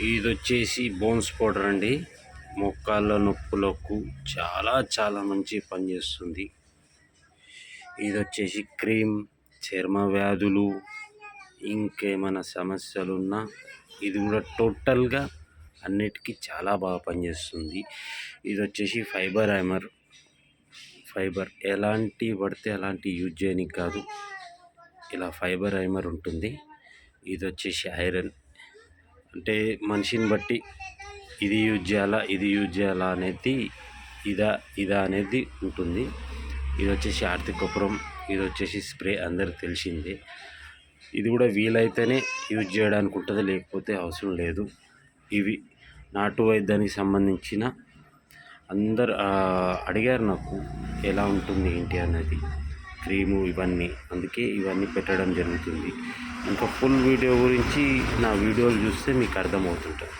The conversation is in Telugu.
ఇది వచ్చేసి బోన్స్ పౌడర్ అండి. మోకాళ్ళ నొప్పులకు చాలా మంచి పనిచేస్తుంది. ఇది వచ్చేసి క్రీమ్, చర్మ వ్యాధులు, ఇంకేమైనా సమస్యలు ఉన్నా ఇది కూడా టోటల్గా అన్నిటికీ చాలా బాగా పనిచేస్తుంది. ఇది వచ్చేసి ఫైబర్ హైమర్. ఎలాంటి పడితే అలాంటి యూజ్ చేయనికి కాదు, ఇలా ఫైబర్ హైమర్ ఉంటుంది. ఇది వచ్చేసి ఐరన్, అంటే మనిషిని బట్టి ఇది యూజ్ చేయాలా అనేది ఇదా అనేది ఉంటుంది. ఇది వచ్చేసి ఆర్తికపురం, ఇది వచ్చేసి స్ప్రే, అందరికి తెలిసిందే. ఇది కూడా వీలైతేనే యూజ్ చేయడానికి ఉంటుంది, లేకపోతే అవసరం లేదు. ఇవి నాటు వైద్యానికి సంబంధించిన అందరు అడిగారు నాకు ఎలా ఉంటుంది ఏంటి అన్నది, క్రీము ఇవన్నీ, అందుకే ఇవన్నీ పెట్టడం జరుగుతుంది. ఇంకా ఫుల్ వీడియో గురించి నా వీడియోలు చూస్తే మీకు అర్థమవుతుంటుంది.